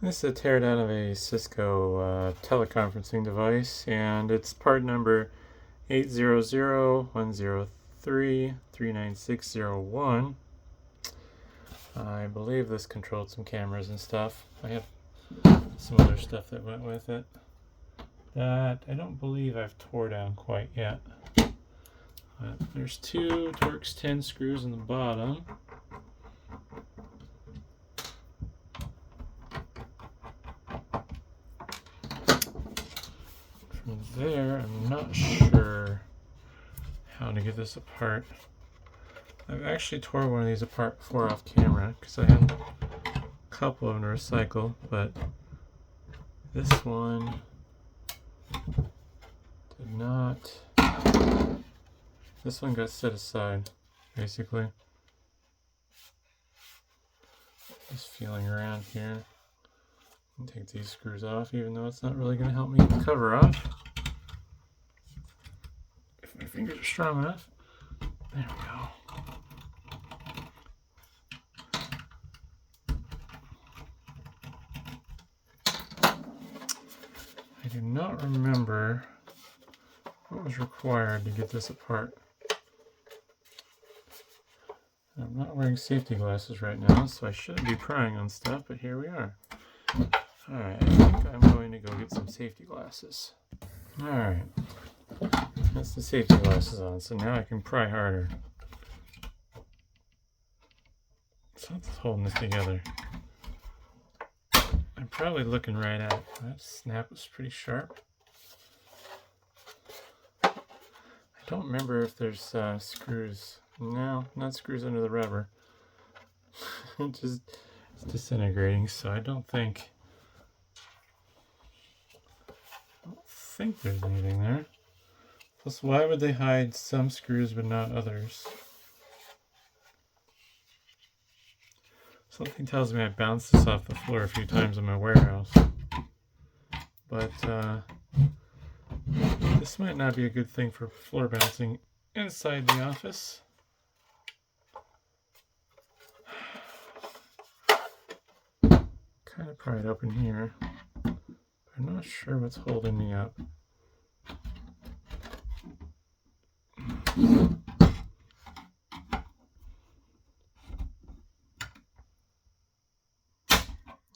This is a teardown of a Cisco teleconferencing device, and it's part number 80010339601. I believe this controlled some cameras and stuff. I have some other stuff that went with it that I don't believe I've tore down quite yet. But there's two Torx 10 screws in the bottom. From there, I'm not sure how to get this apart. I've actually tore one of these apart before off camera because I had a couple of them to recycle, but this one did not. This one got set aside, basically. Just feeling around here. And take these screws off, even though it's not really going to help me get the cover off. If my fingers are strong enough. There we go. I do not remember what was required to get this apart. I'm not wearing safety glasses right now, so I shouldn't be prying on stuff, but here we are. Alright, I think I'm going to go get some safety glasses. Alright, that's the safety glasses on, so now I can pry harder. Something's holding this together. I'm probably looking right at it. That snap was pretty sharp. I don't remember if there's screws. No, not screws under the rubber. It's disintegrating, so I don't think there's anything there. Plus, why would they hide some screws but not others? Something tells me I bounced this off the floor a few times in my warehouse. But this might not be a good thing for floor bouncing inside the office. Kind of pry it open here. I'm not sure what's holding me up.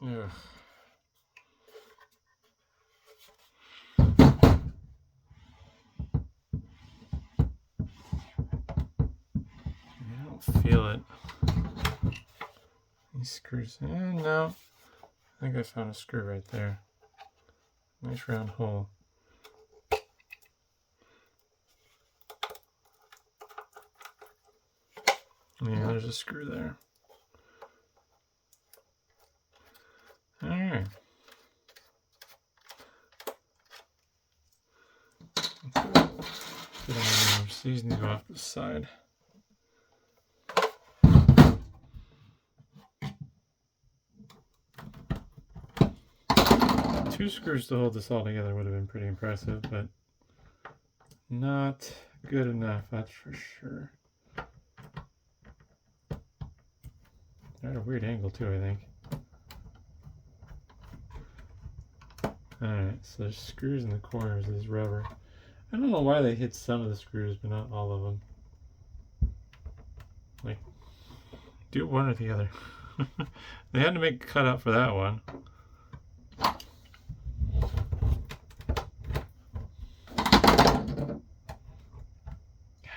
Ugh. I don't feel it. These screws. No. I think I found a screw right there. Nice round hole. Yeah, there's a screw there. Alright. These need to go off the side. Two screws to hold this all together would have been pretty impressive, but not good enough, that's for sure. They're at a weird angle too, I think. Alright, so there's screws in the corners of this rubber. I don't know why they hit some of the screws, but not all of them. Like, do one or the other. They had to make a cutout for that one.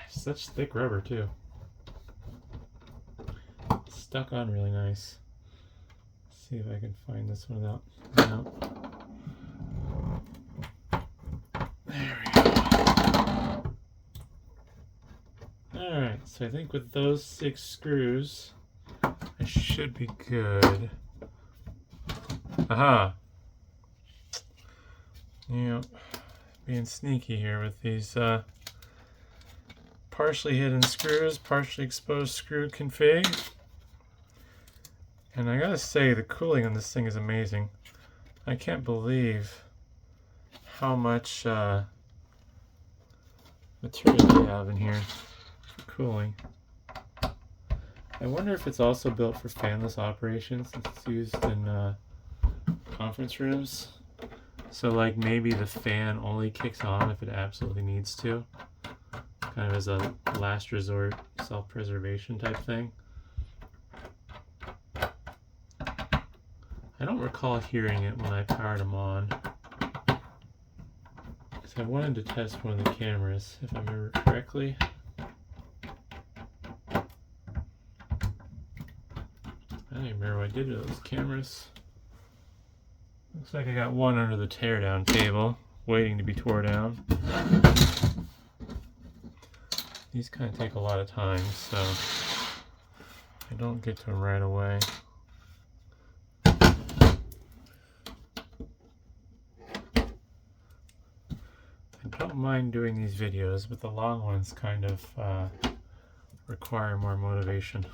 Such thick rubber too. It's stuck on really nice. Let's see if I can find this one out. No. There we go. Alright, so I think with those 6 screws, I should be good. Aha! Yep. Being sneaky here with these partially hidden screws, partially exposed screw config. And I gotta say, the cooling on this thing is amazing. I can't believe how much material they have in here for cooling. I wonder if it's also built for fanless operations since it's used in conference rooms. So like maybe the fan only kicks on if it absolutely needs to. Kind of as a last resort self-preservation type thing. I don't recall hearing it when I powered them on. Because I wanted to test one of the cameras, if I remember correctly. I don't even remember what I did with those cameras. Looks like I got one under the teardown table, waiting to be tore down. These kind of take a lot of time, so I don't get to them right away. I don't mind doing these videos, but the long ones kind of require more motivation.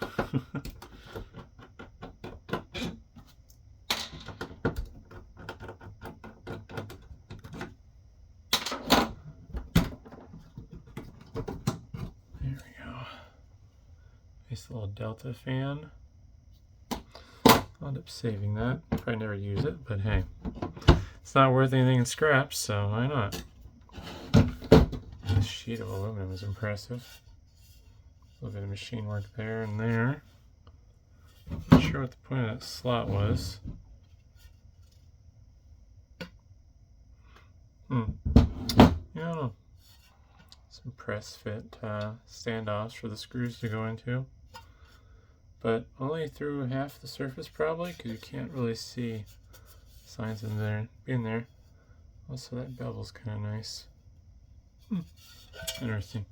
Nice little Delta fan. I'll end up saving that. Probably never use it, but hey, it's not worth anything in scraps, so why not? This sheet of aluminum is impressive. A little bit of machine work there and there. Not sure what the point of that slot was. I don't know. Some press fit standoffs for the screws to go into. But only through half the surface probably, because you can't really see signs in there being there. Also, that bevel's kind of nice. Interesting.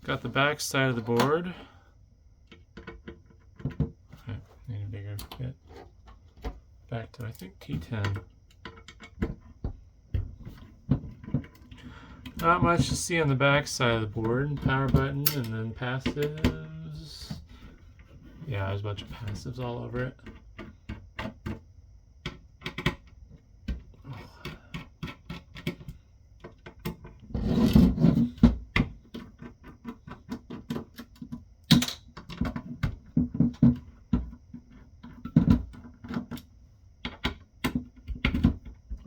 Got the back side of the board. Okay, need a bigger bit. Back to I think T10. Not much to see on the back side of the board. Power button and then passives. Yeah, there's a bunch of passives all over it.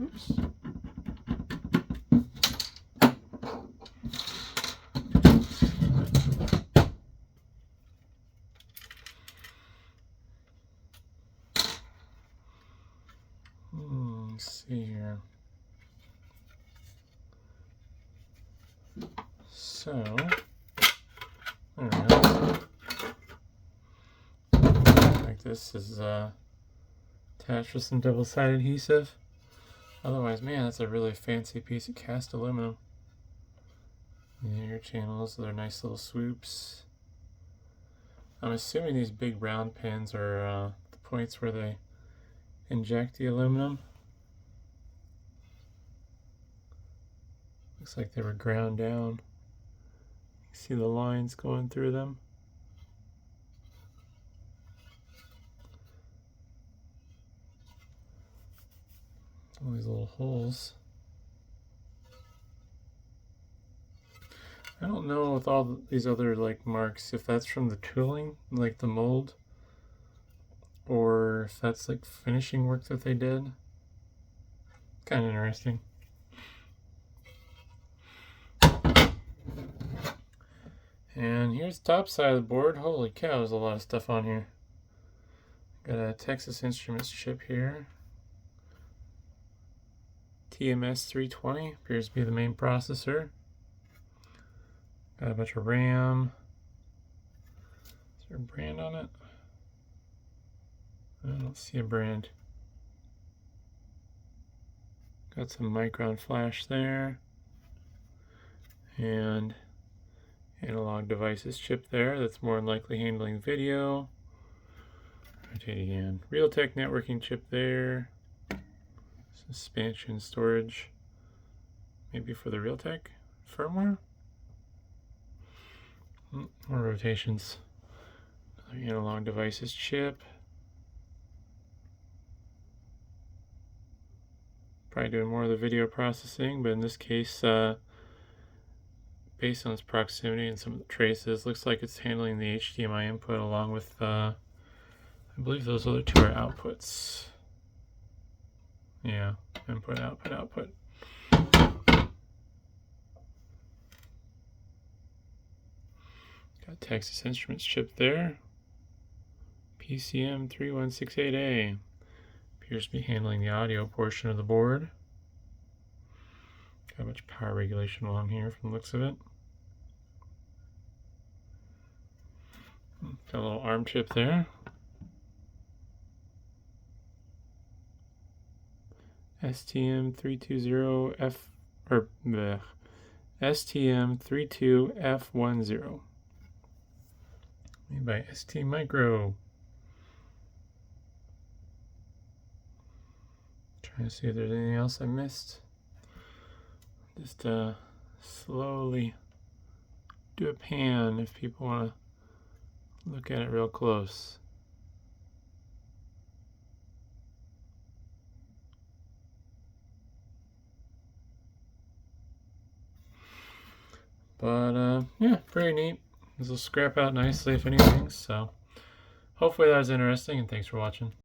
Oops. Let's see here. So, there we go. Like this is attached with some double-sided adhesive. Otherwise, man, that's a really fancy piece of cast aluminum. Your channels, they're nice little swoops. I'm assuming these big round pins are the points where they inject the aluminum. Looks like they were ground down. You see the lines going through them. All these little holes. I don't know with all these other like marks if that's from the tooling, like the mold, or if that's like finishing work that they did. Kind of interesting. And here's the top side of the board. Holy cow, there's a lot of stuff on here. Got a Texas Instruments chip here. TMS 320 appears to be the main processor. Got a bunch of RAM. Is there a brand on it? I don't see a brand. Got some Micron flash there. And analog devices chip there. That's more than likely handling video. Rotate again. Realtek networking chip there. Suspension storage. Maybe for the Realtek firmware. More rotations. Another analog devices chip. Probably doing more of the video processing, but in this case, based on its proximity and some of the traces, looks like it's handling the HDMI input along with, I believe those other two are outputs. Yeah, input, output, output. Got Texas Instruments chip there. PCM 3168A. Appears to be handling the audio portion of the board. Got much power regulation along here from the looks of it. Got a little ARM chip there. STM320F or bleh, STM32F10. Made by ST Micro. Trying to see if there's anything else I missed. Just slowly do a pan if people want to look at it real close. But yeah, pretty neat. This will scrap out nicely if anything. So hopefully that was interesting, and thanks for watching.